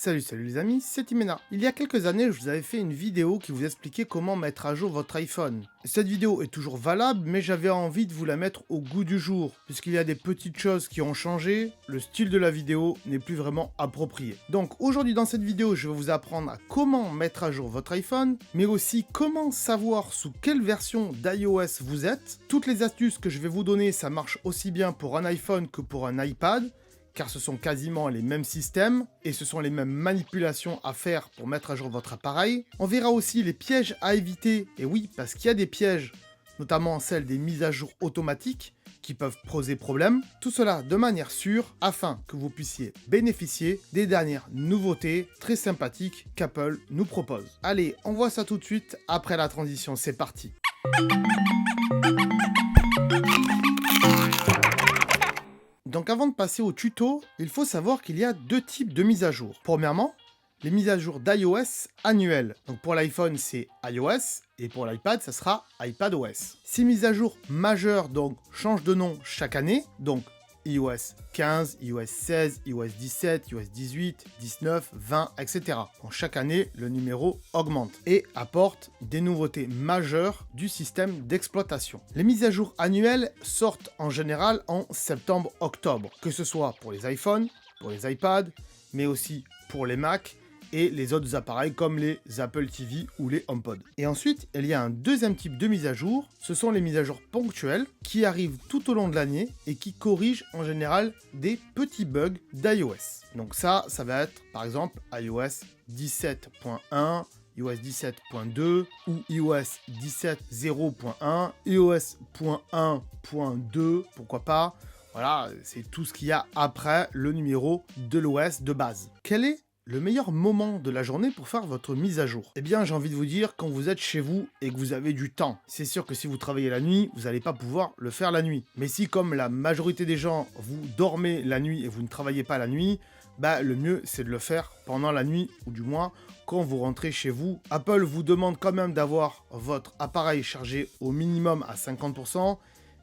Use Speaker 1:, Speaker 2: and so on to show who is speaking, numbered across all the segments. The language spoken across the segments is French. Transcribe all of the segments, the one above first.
Speaker 1: Salut les amis, c'est Imena. Il y a quelques années, je vous avais fait une vidéo qui vous expliquait comment mettre à jour votre iPhone. Cette vidéo est toujours valable, mais j'avais envie de vous la mettre au goût du jour, puisqu'il y a des petites choses qui ont changé, le style de la vidéo n'est plus vraiment approprié. Donc aujourd'hui dans cette vidéo, je vais vous apprendre à comment mettre à jour votre iPhone, mais aussi comment savoir sous quelle version d'iOS vous êtes. Toutes les astuces que je vais vous donner, ça marche aussi bien pour un iPhone que pour un iPad, car ce sont quasiment les mêmes systèmes et ce sont les mêmes manipulations à faire pour mettre à jour votre appareil. On verra aussi les pièges à éviter, et oui, parce qu'il y a des pièges, notamment celles des mises à jour automatiques, qui peuvent poser problème. Tout cela de manière sûre, afin que vous puissiez bénéficier des dernières nouveautés très sympathiques qu'Apple nous propose. Allez, on voit ça tout de suite après la transition, c'est parti. Donc avant de passer au tuto, il faut savoir qu'il y a deux types de mises à jour. Premièrement, les mises à jour d'iOS annuelles. Donc pour l'iPhone, c'est iOS et pour l'iPad, ça sera iPadOS. Ces mises à jour majeures donc changent de nom chaque année. Donc iOS 15, iOS 16, iOS 17, iOS 18, 19, 20, etc. Donc chaque année, le numéro augmente et apporte des nouveautés majeures du système d'exploitation. Les mises à jour annuelles sortent en général en septembre-octobre, que ce soit pour les iPhones, pour les iPads, mais aussi pour les Mac et les autres appareils comme les Apple TV ou les HomePod. Et ensuite, il y a un deuxième type de mise à jour, ce sont les mises à jour ponctuelles qui arrivent tout au long de l'année et qui corrigent en général des petits bugs d'iOS. Donc ça va être par exemple iOS 17.1, iOS 17.2 ou iOS 17.0.1, iOS.1.2, pourquoi pas. Voilà, c'est tout ce qu'il y a après le numéro de l'OS de base. Quel est le meilleur moment de la journée pour faire votre mise à jour? Eh bien, j'ai envie de vous dire, quand vous êtes chez vous et que vous avez du temps. C'est sûr que si vous travaillez la nuit, vous n'allez pas pouvoir le faire la nuit. Mais si, comme la majorité des gens, vous dormez la nuit et vous ne travaillez pas la nuit, bah le mieux, c'est de le faire pendant la nuit, ou du moins, quand vous rentrez chez vous. Apple vous demande quand même d'avoir votre appareil chargé au minimum à 50%,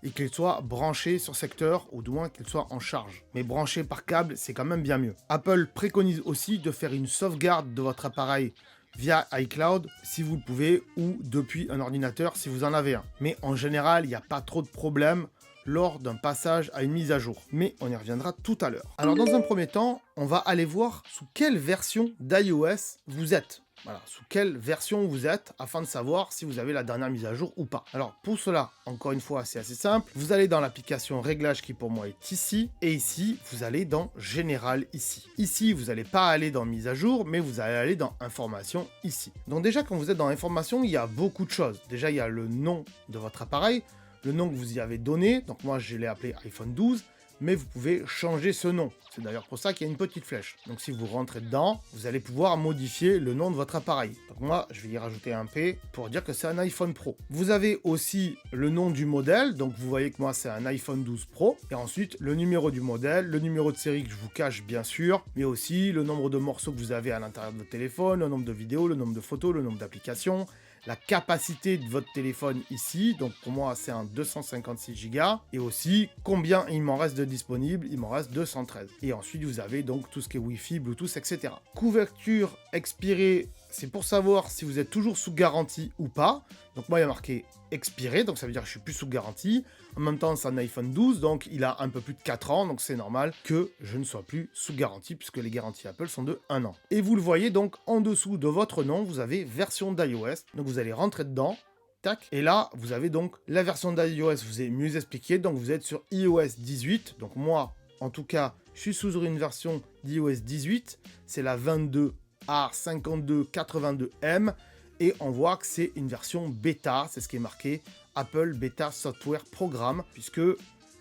Speaker 1: et qu'il soit branché sur secteur, ou du moins qu'il soit en charge. Mais branché par câble, c'est quand même bien mieux. Apple préconise aussi de faire une sauvegarde de votre appareil via iCloud, si vous le pouvez, ou depuis un ordinateur, si vous en avez un. Mais en général, il n'y a pas trop de problèmes lors d'un passage à une mise à jour. Mais on y reviendra tout à l'heure. Alors dans un premier temps, on va aller voir sous quelle version d'iOS vous êtes. Voilà, sous quelle version vous êtes, afin de savoir si vous avez la dernière mise à jour ou pas. Alors pour cela, encore une fois, c'est assez simple. Vous allez dans l'application Réglages qui pour moi est ici, et ici, vous allez dans Général ici. Ici, vous n'allez pas aller dans Mise à jour, mais vous allez aller dans Information ici. Donc déjà, quand vous êtes dans Information, il y a beaucoup de choses. Déjà, il y a le nom de votre appareil, le nom que vous y avez donné. Donc moi, je l'ai appelé iPhone 12. Mais vous pouvez changer ce nom. C'est d'ailleurs pour ça qu'il y a une petite flèche. Donc si vous rentrez dedans, vous allez pouvoir modifier le nom de votre appareil. Donc moi, je vais y rajouter un P pour dire que c'est un iPhone Pro. Vous avez aussi le nom du modèle. Donc vous voyez que moi, c'est un iPhone 12 Pro. Et ensuite, le numéro du modèle, le numéro de série que je vous cache bien sûr, mais aussi le nombre de morceaux que vous avez à l'intérieur de votre téléphone, le nombre de vidéos, le nombre de photos, le nombre d'applications, la capacité de votre téléphone ici, donc pour moi c'est un 256 Go, et aussi combien il m'en reste de disponible, il m'en reste 213. Et ensuite vous avez donc tout ce qui est Wi-Fi, Bluetooth, etc. Couverture expirée, c'est pour savoir si vous êtes toujours sous garantie ou pas. Donc moi il y a marqué expiré, donc ça veut dire que je suis plus sous garantie. En même temps c'est un iPhone 12, donc il a un peu plus de 4 ans, donc c'est normal que je ne sois plus sous garantie, puisque les garanties Apple sont de 1 an. Et vous le voyez donc en dessous de votre nom, vous avez version d'iOS, donc vous allez rentrer dedans, tac, et là vous avez donc la version d'iOS, je vous ai mieux expliqué, donc vous êtes sur iOS 18, donc moi en tout cas je suis sous une version d'iOS 18, c'est la 22R5282M, et on voit que c'est une version bêta, c'est ce qui est marqué Apple Beta Software Program, puisque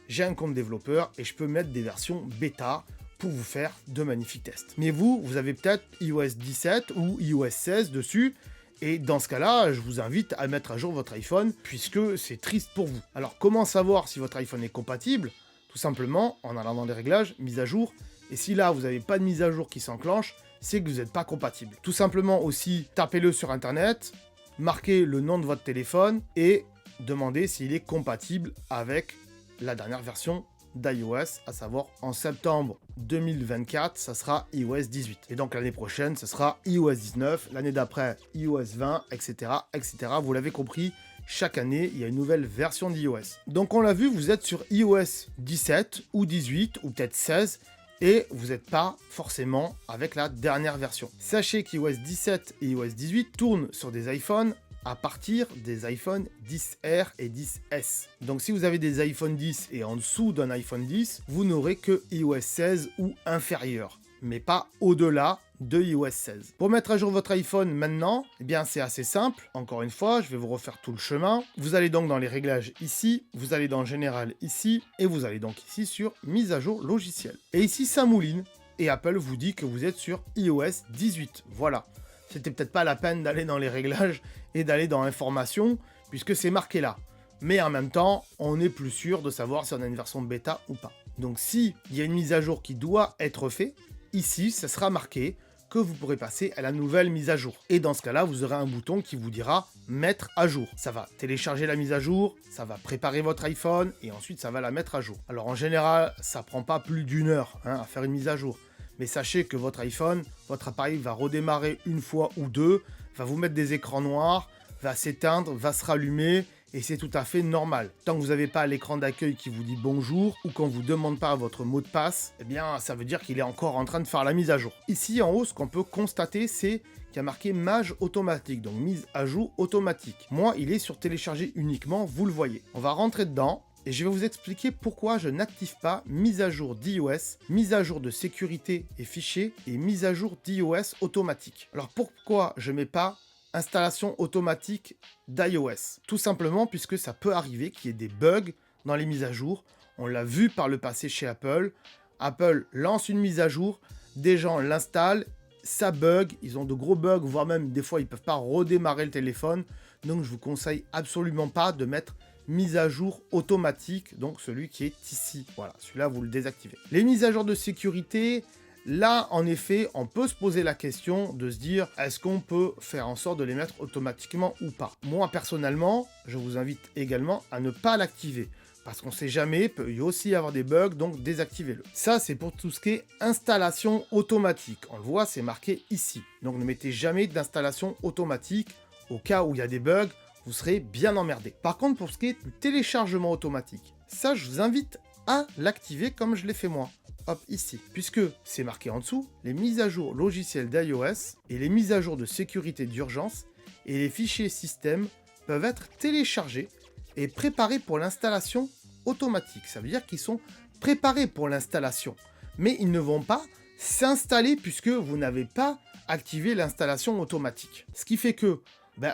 Speaker 1: j'ai un compte développeur et je peux mettre des versions bêta pour vous faire de magnifiques tests. Mais vous avez peut-être iOS 17 ou iOS 16 dessus, et dans ce cas-là, je vous invite à mettre à jour votre iPhone, puisque c'est triste pour vous. Alors comment savoir si votre iPhone est compatible? Tout simplement en allant dans les réglages, mise à jour, et si là vous n'avez pas de mise à jour qui s'enclenche, c'est que vous n'êtes pas compatible. Tout simplement aussi, tapez-le sur internet, marquez le nom de votre téléphone et demandez s'il est compatible avec la dernière version d'iOS, à savoir en septembre 2024, ça sera iOS 18. Et donc l'année prochaine, ce sera iOS 19, l'année d'après iOS 20, etc., etc. Vous l'avez compris, chaque année, il y a une nouvelle version d'iOS. Donc on l'a vu, vous êtes sur iOS 17 ou 18 ou peut-être 16 et vous n'êtes pas forcément avec la dernière version. Sachez qu'iOS 17 et iOS 18 tournent sur des iPhones à partir des iPhone 10R et 10S. Donc si vous avez des iPhone 10 et en dessous d'un iPhone 10, vous n'aurez que iOS 16 ou inférieur, mais pas au-delà de iOS 16. Pour mettre à jour votre iPhone maintenant, eh bien c'est assez simple. Encore une fois, je vais vous refaire tout le chemin. Vous allez donc dans les réglages ici, vous allez dans Général ici, et vous allez donc ici sur Mise à jour logiciel. Et ici ça mouline, et Apple vous dit que vous êtes sur iOS 18. Voilà. C'était peut-être pas la peine d'aller dans les réglages et d'aller dans Informations, puisque c'est marqué là. Mais en même temps, on n'est plus sûr de savoir si on a une version bêta ou pas. Donc s'il y a une mise à jour qui doit être faite, ici, ça sera marqué que vous pourrez passer à la nouvelle mise à jour. Et dans ce cas-là, vous aurez un bouton qui vous dira mettre à jour. Ça va télécharger la mise à jour, ça va préparer votre iPhone et ensuite ça va la mettre à jour. Alors en général, ça prend pas plus d'une heure à faire une mise à jour. Mais sachez que votre iPhone, votre appareil va redémarrer une fois ou deux, va vous mettre des écrans noirs, va s'éteindre, va se rallumer, et c'est tout à fait normal. Tant que vous n'avez pas l'écran d'accueil qui vous dit bonjour, ou qu'on ne vous demande pas votre mot de passe, eh bien ça veut dire qu'il est encore en train de faire la mise à jour. Ici en haut, ce qu'on peut constater, c'est qu'il y a marqué Mage automatique, donc mise à jour automatique. Moi, il est sur télécharger uniquement, vous le voyez. On va rentrer dedans. Et je vais vous expliquer pourquoi je n'active pas mise à jour d'iOS, mise à jour de sécurité et fichiers et mise à jour d'iOS automatique. Alors pourquoi je ne mets pas installation automatique d'iOS? Tout simplement puisque ça peut arriver qu'il y ait des bugs dans les mises à jour. On l'a vu par le passé chez Apple. Apple lance une mise à jour, des gens l'installent, ça bug, ils ont de gros bugs, voire même des fois ils ne peuvent pas redémarrer le téléphone. Donc je vous conseille absolument pas de mettre mise à jour automatique, donc celui qui est ici. Voilà, celui-là, vous le désactivez. Les mises à jour de sécurité, là, en effet, on peut se poser la question de se dire, est-ce qu'on peut faire en sorte de les mettre automatiquement ou pas? Moi, personnellement, je vous invite également à ne pas l'activer. Parce qu'on ne sait jamais, il peut y aussi avoir des bugs, donc désactivez-le. Ça, c'est pour tout ce qui est installation automatique. On le voit, c'est marqué ici. Donc ne mettez jamais d'installation automatique. Au cas où il y a des bugs, vous serez bien emmerdé. Par contre, pour ce qui est du téléchargement automatique, ça, je vous invite à l'activer comme je l'ai fait moi. Hop, ici. Puisque c'est marqué en dessous, les mises à jour logicielles d'iOS et les mises à jour de sécurité d'urgence et les fichiers système peuvent être téléchargés et préparés pour l'installation automatique. Ça veut dire qu'ils sont préparés pour l'installation. Mais ils ne vont pas s'installer puisque vous n'avez pas activé l'installation automatique. Ce qui fait que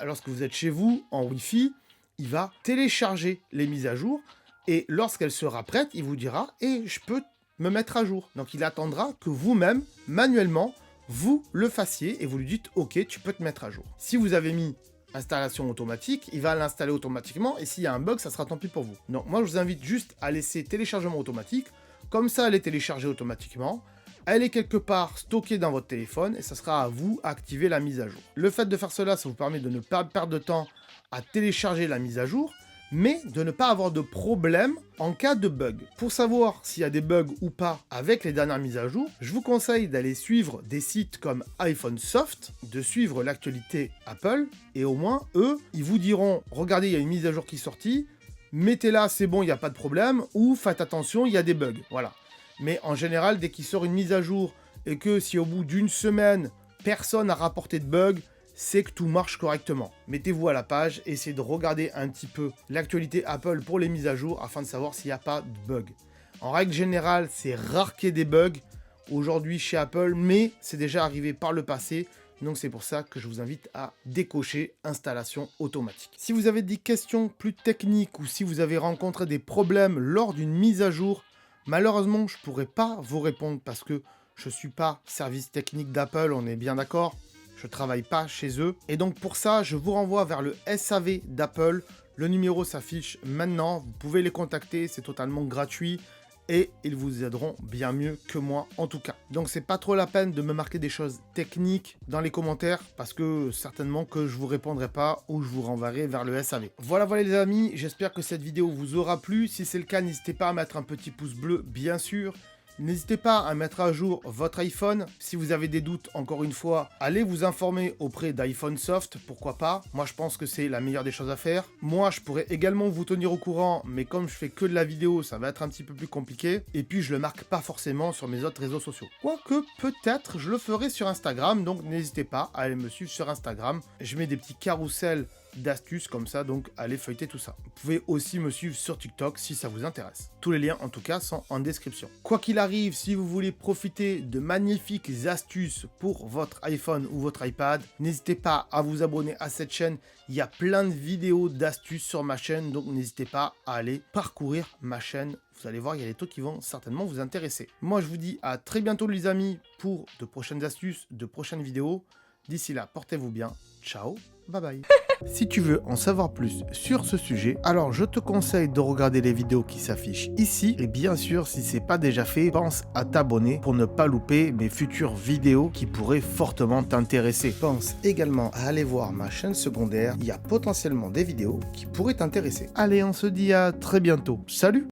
Speaker 1: lorsque vous êtes chez vous, en Wi-Fi, il va télécharger les mises à jour et lorsqu'elle sera prête, il vous dira « et je peux me mettre à jour ». Donc il attendra que vous-même, manuellement, vous le fassiez et vous lui dites « ok, tu peux te mettre à jour ». Si vous avez mis installation automatique, il va l'installer automatiquement et s'il y a un bug, ça sera tant pis pour vous. Donc moi, je vous invite juste à laisser téléchargement automatique. Comme ça, elle est téléchargée automatiquement. Elle est quelque part stockée dans votre téléphone et ça sera à vous d'activer la mise à jour. Le fait de faire cela, ça vous permet de ne pas perdre de temps à télécharger la mise à jour, mais de ne pas avoir de problème en cas de bug. Pour savoir s'il y a des bugs ou pas avec les dernières mises à jour, je vous conseille d'aller suivre des sites comme iPhone Soft, de suivre l'actualité Apple, et au moins, eux, ils vous diront « Regardez, il y a une mise à jour qui est sortie, mettez-la, c'est bon, il n'y a pas de problème », ou « Faites attention, il y a des bugs ». Voilà. Mais en général, dès qu'il sort une mise à jour et que si au bout d'une semaine, personne n'a rapporté de bug, c'est que tout marche correctement. Mettez-vous à la page, essayez de regarder un petit peu l'actualité Apple pour les mises à jour afin de savoir s'il n'y a pas de bug. En règle générale, c'est rare qu'il y ait des bugs aujourd'hui chez Apple, mais c'est déjà arrivé par le passé. Donc c'est pour ça que je vous invite à décocher installation automatique. Si vous avez des questions plus techniques ou si vous avez rencontré des problèmes lors d'une mise à jour, malheureusement, je ne pourrai pas vous répondre parce que je ne suis pas service technique d'Apple, on est bien d'accord. Je ne travaille pas chez eux. Et donc pour ça, je vous renvoie vers le SAV d'Apple. Le numéro s'affiche maintenant. Vous pouvez les contacter, c'est totalement gratuit. et ils vous aideront bien mieux que moi en tout cas. Donc c'est pas trop la peine de me marquer des choses techniques dans les commentaires parce que certainement que je vous répondrai pas ou je vous renverrai vers le SAV. Voilà les amis, j'espère que cette vidéo vous aura plu. Si c'est le cas, n'hésitez pas à mettre un petit pouce bleu bien sûr. N'hésitez pas à mettre à jour votre iPhone. Si vous avez des doutes, encore une fois, allez vous informer auprès d'iPhone Soft, pourquoi pas. Moi, je pense que c'est la meilleure des choses à faire. Moi, je pourrais également vous tenir au courant, mais comme je fais que de la vidéo, ça va être un petit peu plus compliqué. Et puis, je le marque pas forcément sur mes autres réseaux sociaux. Quoique, peut-être, je le ferai sur Instagram, donc n'hésitez pas à aller me suivre sur Instagram. Je mets des petits carousels d'astuces comme ça, donc allez feuilleter tout ça. Vous pouvez aussi me suivre sur TikTok si ça vous intéresse. Tous les liens en tout cas sont en description. Quoi qu'il arrive, si vous voulez profiter de magnifiques astuces pour votre iPhone ou votre iPad, n'hésitez pas à vous abonner à cette chaîne. Il y a plein de vidéos d'astuces sur ma chaîne, donc n'hésitez pas à aller parcourir ma chaîne. Vous allez voir, il y a des trucs qui vont certainement vous intéresser. Moi, je vous dis à très bientôt les amis pour de prochaines astuces, de prochaines vidéos. D'ici là, portez-vous bien. Ciao, bye bye. Si tu veux en savoir plus sur ce sujet, alors je te conseille de regarder les vidéos qui s'affichent ici. Et bien sûr, si ce n'est pas déjà fait, pense à t'abonner pour ne pas louper mes futures vidéos qui pourraient fortement t'intéresser. Pense également à aller voir ma chaîne secondaire. Il y a potentiellement des vidéos qui pourraient t'intéresser. Allez, on se dit à très bientôt. Salut!